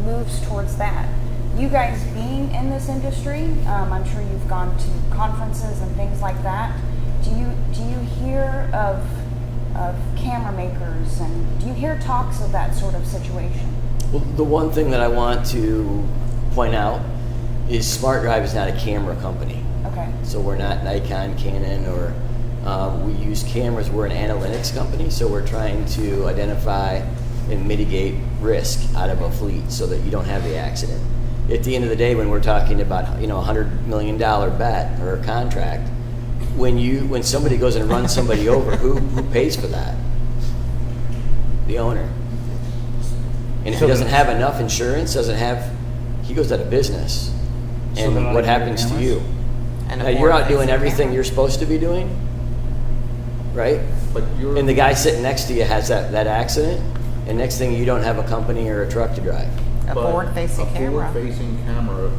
moves towards that. You guys being in this industry, I'm sure you've gone to conferences and things like that. Do you hear of camera makers, and do you hear talks of that sort of situation? Well, the one thing that I want to point out is Smart Drive is not a camera company. Okay. So we're not Nikon, Canon, or we use cameras. We're an analytics company, so we're trying to identify and mitigate risk out of a fleet so that you don't have the accident. At the end of the day, when we're talking about a $100 million bet or a contract, when somebody goes and runs somebody over, who pays for that? The owner. And if he doesn't have enough insurance, he goes out of business. So And they're not what even happens to cameras? you? And Now, a you're out doing forward-facing everything camera. you're supposed to be doing, right? But you're. And the guy sitting next to you has that accident, and next thing you don't have a company or a truck to drive. A But forward-facing camera. A forward-facing camera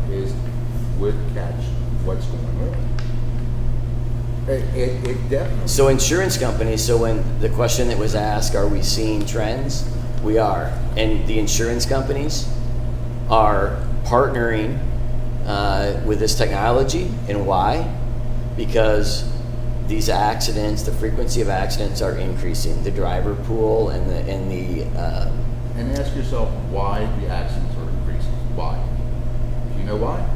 would catch what's going on. It definitely. So insurance companies, so when the question that was asked, are we seeing trends? We are. And the insurance companies are partnering with this technology. And why? Because these accidents, the frequency of accidents are increasing. The driver pool and the And ask yourself why the accidents are increasing. Why? Do you know why?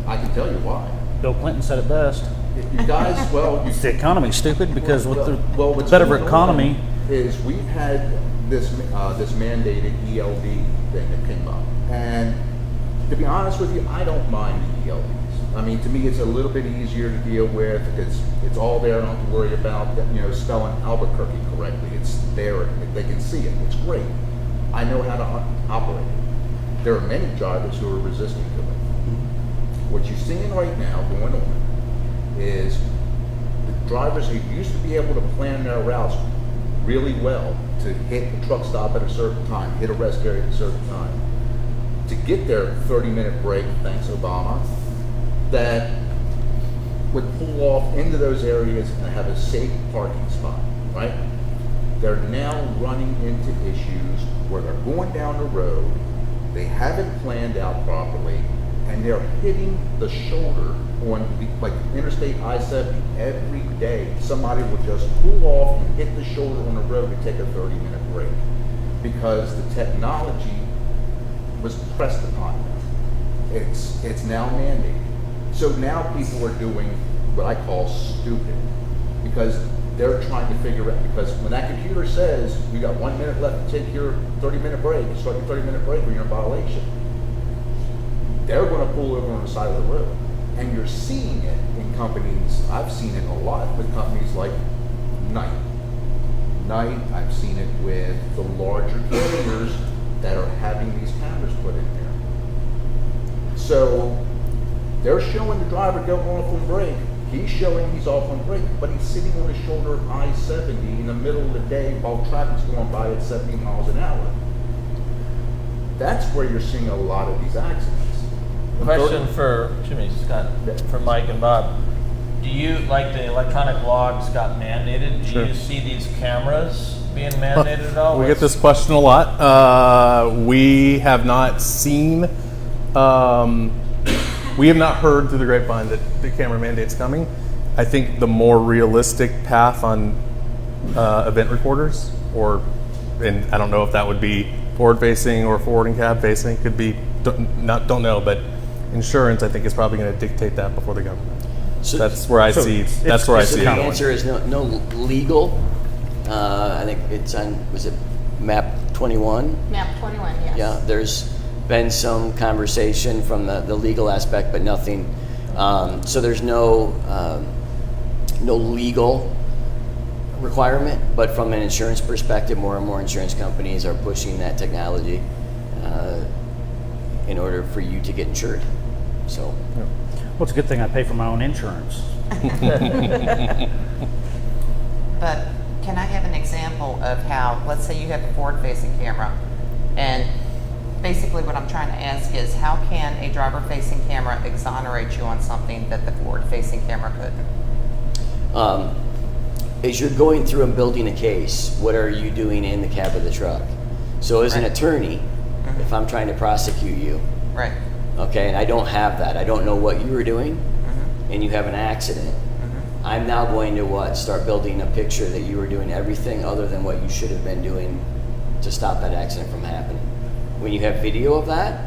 I can tell you why. Bill Clinton said it best. You guys, well, It's the economy, stupid, because with the what's better going on economy, is we've had this mandated ELD thing that came up, and to be honest with you, I don't mind the ELDs. I mean, to me, it's a little bit easier to deal with. It's all there. I don't have to worry about spelling Albuquerque correctly. It's there. They can see it. It's great. I know how to operate it. There are many drivers who are resistant to it. What you're seeing right now going on is the drivers who used to be able to plan their routes really well to hit the truck stop at a certain time, hit a rest area at a certain time, to get their 30-minute break, thanks Obama, that would pull off into those areas and have a safe parking spot, right? They're now running into issues where they're going down the road, they haven't planned out properly, and they're hitting the shoulder on like Interstate I-70 every day. Somebody will just pull off and hit the shoulder on the road to take a 30-minute break because the technology was pressed upon them. It's now mandated. So now people are doing what I call stupid because they're trying to figure out, because when that computer says you got 1 minute left to take your 30-minute break, start your 30-minute break or you're in violation, they're going to pull over on the side of the road. And you're seeing it in companies. I've seen it a lot with companies like Knight. I've seen it with the larger carriers that are having these cameras put in there. So they're showing the driver go off on break. He's showing he's off on break, but he's sitting on the shoulder of I-70 in the middle of the day while traffic's going by at 70 miles an hour. That's where you're seeing a lot of these accidents. Question for Jimmy, Scott, for Mike and Bob. Do you, like the electronic logs got mandated, do Sure. you see these cameras being mandated at all? We get this question a lot. We have not seen, we have not heard through the grapevine that the camera mandate's coming. I think the more realistic path on event recorders, and I don't know if that would be forward facing or forward and cab facing, could be, don't know, but insurance I think is probably going to dictate that before the government. So- That's where I so see. it's- That's where I So see the it going. answer is no legal. I think it's on, was it map 21? Map 21, yes. Yeah, there's been some conversation from the legal aspect, but nothing. So there's no legal requirement, but from an insurance perspective, more and more insurance companies are pushing that technology in order for you to get insured. So Well, it's a good thing I pay for my own insurance. But can I have an example of how, let's say you have a forward-facing camera, and basically what I'm trying to ask is how can a driver-facing camera exonerate you on something that the forward-facing camera couldn't? as you're going through and building a case, what are you doing in the cab of the truck? So as an Right. attorney, if I'm trying to prosecute you, Right. okay, and I don't have that, I don't know what you were doing, and you have an accident, I'm now going to start building a picture that you were doing everything other than what you should have been doing to stop that accident from happening. When you have video of that,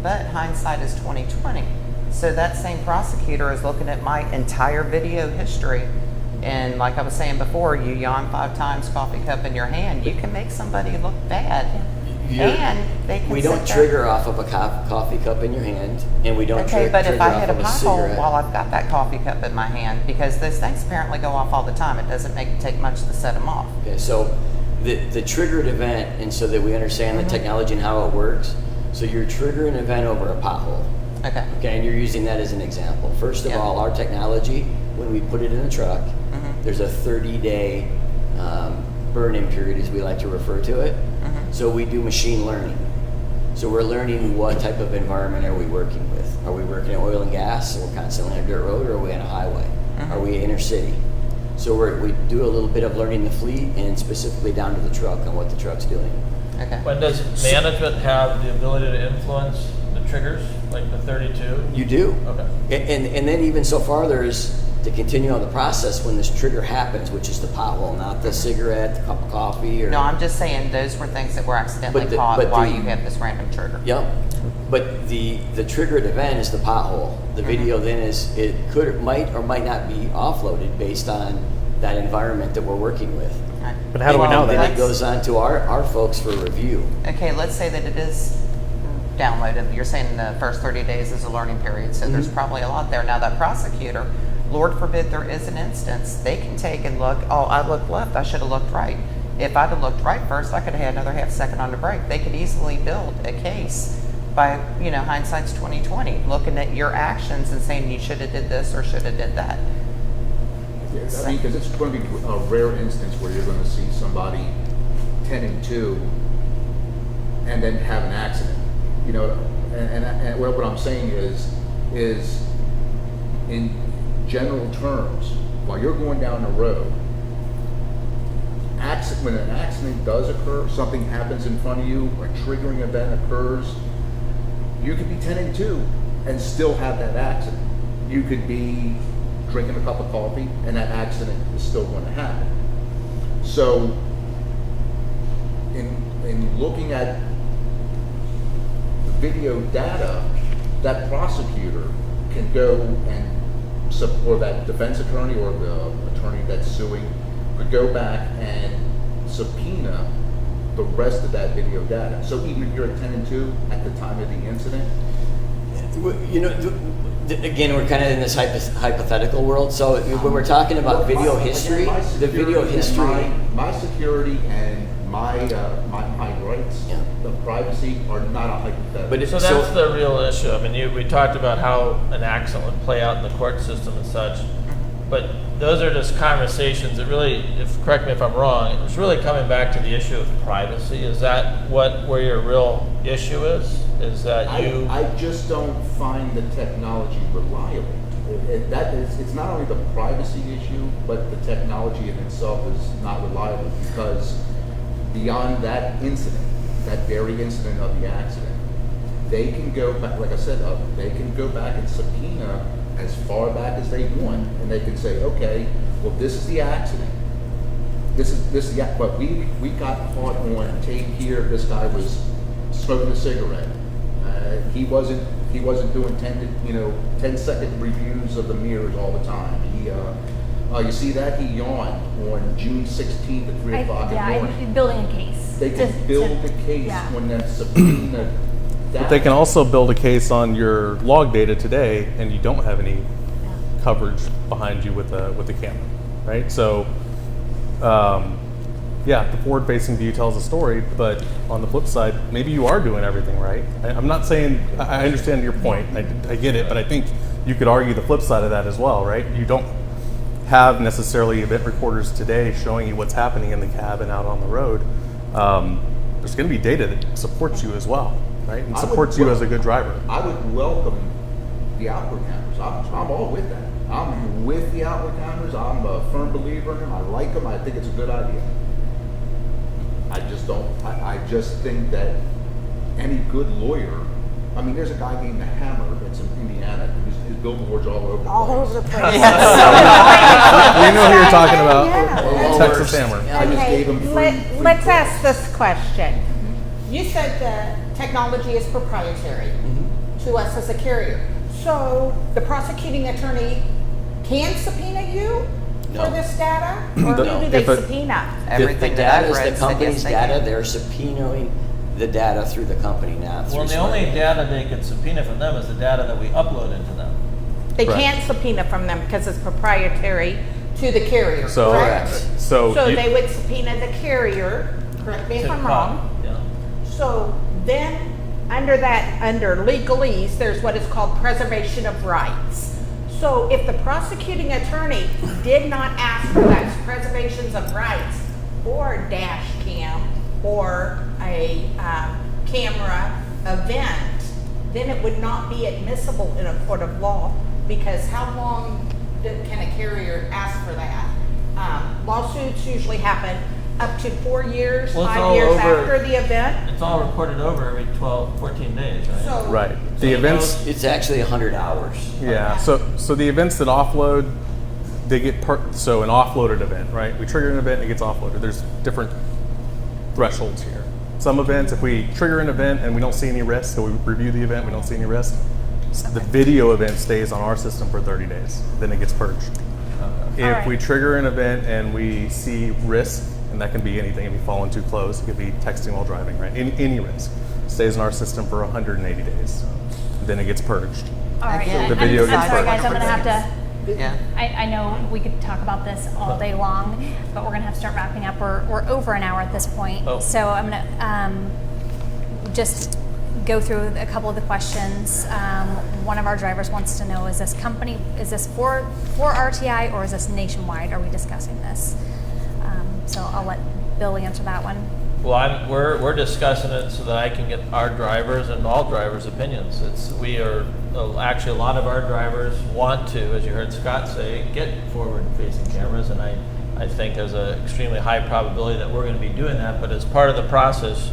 But hindsight is 20/20. So that same prosecutor is looking at my entire video history, and like I was saying before, you yawn 5 times, coffee cup in your hand, you can make somebody look bad. And they can we sit don't there- trigger off of a coffee cup in your hand, and we don't Okay, but if trigger I off hit a of a pothole cigarette. while I've got that coffee cup in my hand, because those things apparently go off all the time, it doesn't take much to set them off. Okay, so the triggered event, and so that we understand the technology and how it works. So you're triggering an event over a pothole. Okay. Okay, and you're using that as an example. First of Yeah. all, our technology, when we put it in a truck, there's a 30-day burn-in period, as we like to refer to it. So we do machine learning. So we're learning what type of environment are we working with. Are we working in oil and gas, and we're constantly on a dirt road, or are we on a highway? Are we inner city? So we do a little bit of learning the fleet, and specifically down to the truck on what the truck's doing. Okay. When does management have the ability to influence the triggers, like the 32? You do. Okay. And then even so farther is to continue on the process when this trigger happens, which is the pothole, not the cigarette, the cup of coffee, or... No, I'm just saying those were things that were accidentally But the- caught but while the- you had this random trigger. Yep. But the triggered event is the pothole. The video then might or might not be offloaded based on that environment that we're working with. Right. But how do we know Then that? it goes on to our folks for review. Okay, let's say that it is downloaded. You're saying the first 30 days is a learning period, so there's probably a lot there. Now, that prosecutor, Lord forbid there is an instance, they can take and look, oh, I looked left, I should have looked right. If I'd have looked right first, I could have had another half second on the brake. They could easily build a case by, hindsight's 20/20, looking at your actions and saying you should have did this or should have did that. I mean, because it's going to be a rare instance where you're going to see somebody 10 and 2 and then have an accident. And what I'm saying is in general terms, while you're going down the road, when an accident does occur, something happens in front of you, a triggering event occurs, You could be 10 and 2 and still have that accident. You could be drinking a cup of coffee and that accident is still going to happen. So in looking at the video data, that prosecutor can go and, or that defense attorney or the attorney that's suing could go back and subpoena the rest of that video data. So even if you're at 10 and 2 at the time of the incident, You know, again, we're kind of in this hypothetical world. So when we're talking about video history, the video history, my security and my rights of privacy are not a hypothetical. But So that's the real issue. I mean, we talked about how an accident would play out in the court system and such, but those are just conversations that really, correct me if I'm wrong, it's really coming back to the issue of privacy. Is that where your real issue is? Is that I just don't find the technology reliable. It's not only the privacy issue, but the technology in itself is not reliable because beyond that incident, that very incident of the accident, they can go back, like I said, they can go back and subpoena as far back as they want, and they can say, okay, well, this is the accident. This is the, but we got caught on tape here. This guy was smoking a cigarette. He wasn't doing 10-second reviews of the mirrors all the time. You see that? He yawned on June 16th at 3 o'clock in the morning. I'm building a case. They can build a case when that subpoena. But they can also build a case on your log data today, and you don't have any coverage behind you with the camera, right? So, the forward-facing view tells a story, but on the flip side, maybe you are doing everything right. I'm not saying I understand your point. I get it, but I think you could argue the flip side of that as well, right? You don't have necessarily event recorders today showing you what's happening in the cab and out on the road. There's going to be data that supports you as well, right? And supports you as a good driver. I would welcome the outward cameras. I'm all with that. I'm with the outward cameras. I'm a firm believer in them. I like them. I think it's a good idea. I just don't. I just think that any good lawyer. I mean, there's a guy named the Hammer that's in Indiana. His billboards all over the place. All over the place. You know who you're talking about. Yeah. Texas Hammer. I just gave him free Let's credit. ask this question. You said the technology is proprietary to us as a carrier. So the prosecuting attorney can subpoena you No. for this data? Or who do they If a- subpoena? Everything the that data I've is read the said company's yes, they data. can. They're subpoenaing the data through the company now. Well, the only data they could subpoena from them is the data that we upload into them. They Correct. can't subpoena from them because it's proprietary to the carrier, So, correct? so you- they would subpoena the carrier, correct me if To I'm cop- wrong. Yeah. So then, under legalese, there's what is called preservation of rights. So if the prosecuting attorney did not ask for that preservations of rights or a dash cam or a camera event, then it would not be admissible in a court of law, because how long can a carrier ask for that? Lawsuits usually happen up to 4 years, Well, it's 5 all years over- after the event. It's all recorded over every 14 days, right? So right. The events, It's actually 100 hours. yeah. So the events that offload, they get so an offloaded event, right? We trigger an event, it gets offloaded. There's different thresholds here. Some events, if we trigger an event and we don't see any risk, so we review the event, we don't see any risk, the video event stays on our system for 30 days. Then it gets purged. If Alright. we trigger an event and we see risk, and that can be anything, if you fall in too close, it could be texting while driving, right? Any risk stays in our system for 180 days. Then it gets purged. All right, Again, the I'm video sorry, gets guys. I'm gonna have to. Yeah. I know we could talk about this all day long, but we're gonna have to start wrapping up. We're over an hour at this point, Oh. so I'm gonna just go through a couple of the questions. One of our drivers wants to know: is this for RTI or is this nationwide? Are we discussing this? So I'll let Bill answer that one. Well, we're discussing it so that I can get our drivers and all drivers' opinions. Actually, a lot of our drivers want to, as you heard Scott say, get forward-facing cameras, and I think there's an extremely high probability that we're going to be doing that. But as part of the process,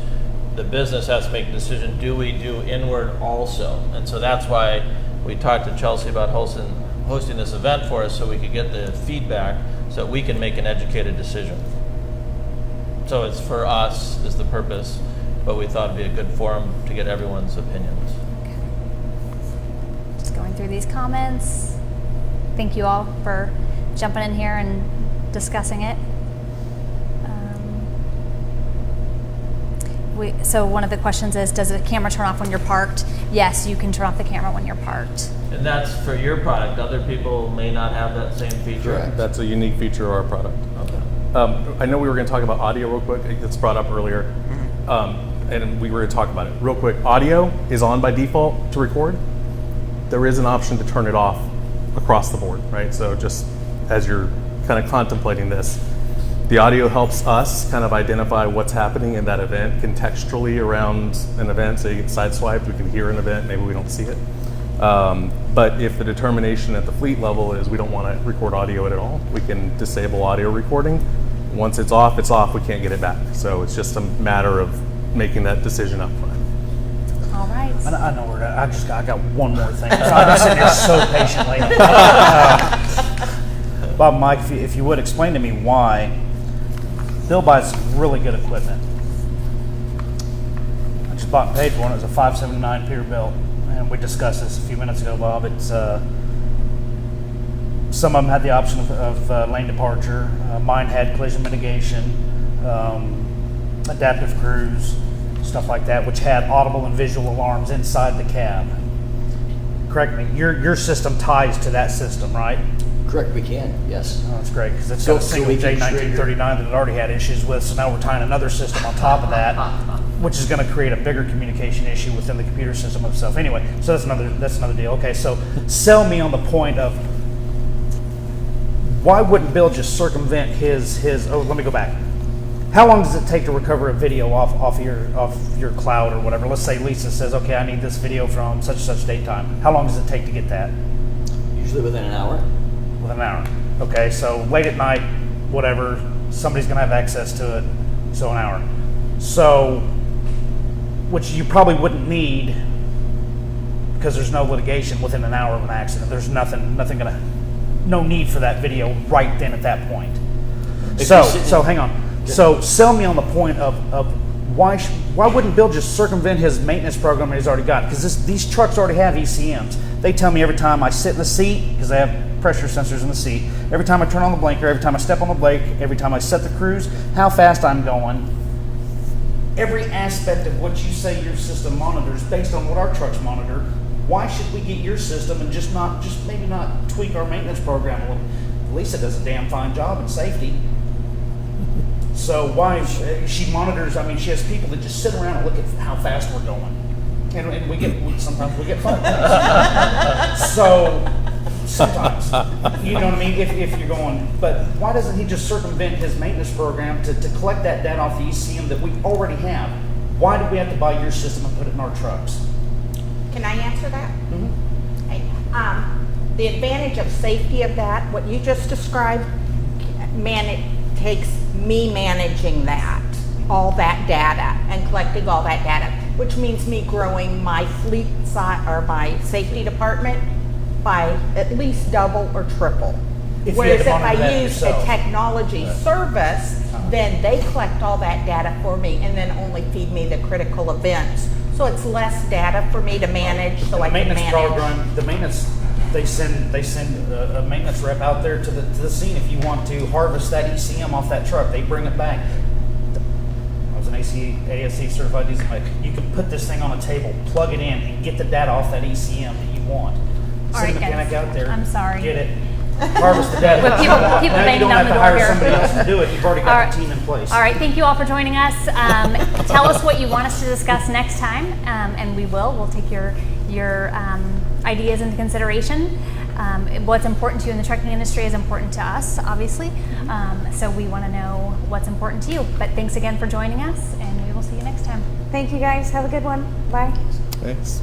the business has to make a decision, do we do inward also? And so that's why we talked to Chelsea about hosting this event for us, so we could get the feedback so that we can make an educated decision. So it's for us is the purpose, but we thought it'd be a good forum to get everyone's opinions. Just going through these comments. Thank you all for jumping in here and discussing it. So one of the questions is, does the camera turn off when you're parked? Yes, you can turn off the camera when you're parked. And that's for your product. Other people may not have that same feature. Correct. That's a unique feature of our product. Okay. I know we were going to talk about audio real quick. It's brought up earlier. And we were going to talk about it. Real quick, audio is on by default to record. There is an option to turn it off across the board, right? So just as you're kind of contemplating this, the audio helps us kind of identify what's happening in that event contextually around an event. So you get sideswiped, we can hear an event, maybe we don't see it. But if the determination at the fleet level is we don't want to record audio at all, we can disable audio recording. Once it's off, we can't get it back. So it's just a matter of making that decision up front. All right. I know where I got one more thing. I've been sitting here so patiently. Bob, Mike, if you would explain to me why Bill buys really good equipment. I just bought and paid for one. It was a $579 Peterbilt, and we discussed this a few minutes ago, Bob. It's some of them had the option of lane departure. Mine had collision mitigation, adaptive cruise, stuff like that, which had audible and visual alarms inside the cab. Correct me. Your system ties to that system, right? Correct, we can, yes. Oh, that's great, because it's So- got a so single we can J1939 that it already had issues with, so now we're tying another system on top of that, which is going to create a bigger communication issue within the computer system itself. Anyway, so that's another deal. Okay, so sell me on the point of why wouldn't Bill just circumvent his? Oh, let me go back. How long does it take to recover a video off your cloud or whatever? Let's say Lisa says, okay, I need this video from such and such date time. How long does it take to get that? Usually within an hour. Within an hour. Okay, so late at night, whatever, somebody's going to have access to it, so an hour. So, which you probably wouldn't need because there's no litigation within an hour of an accident. There's no need for that video right then at that point. So hang on. So sell me on the point of why wouldn't Bill just circumvent his maintenance program that he's already got? Because these trucks already have ECMs. They tell me every time I sit in the seat, because they have pressure sensors in the seat, every time I turn on the blinker, every time I step on the brake, every time I set the cruise, how fast I'm going. Every aspect of what you say your system monitors based on what our trucks monitor. Why should we get your system and just maybe not tweak our maintenance program a little? Lisa does a damn fine job in safety. So why she monitors? I mean, she has people that just sit around and look at how fast we're going, and sometimes we get fun. So sometimes, you know what I mean? If you're going, but why doesn't he just circumvent his maintenance program to collect that data off the ECM that we already have? Why do we have to buy your system and put it in our trucks? Can I answer that? Mm-hmm. Okay. The advantage of safety of that, what you just described, takes me managing that, all that data, and collecting all that data, which means me growing my fleet side or my safety department by at least double or triple. If you Whereas had to if monitor that I use a yourself. technology service, then they collect all that data for me and then only feed me the critical events. So it's less data for me to manage, so I can manage. Program, the maintenance, they send a maintenance rep out there to the scene. If you want to harvest that ECM off that truck, they bring it back. I was an ASE certified diesel mechanic. You can put this thing on a table, plug it in, and get the data off that ECM that you want. All Send right, a mechanic guys. out there. I'm sorry. Get it. Harvest the data. But people now you banging don't down have the to door hire here. somebody else to do it. You've already got All right. the team in place. All right, thank you all for joining us. Tell us what you want us to discuss next time, and we will. We'll take your ideas into consideration. What's important to you in the trucking industry is important to us, obviously. So we want to know what's important to you. But thanks again for joining us, and we will see you next time. Thank you guys. Have a good one. Bye. Thanks.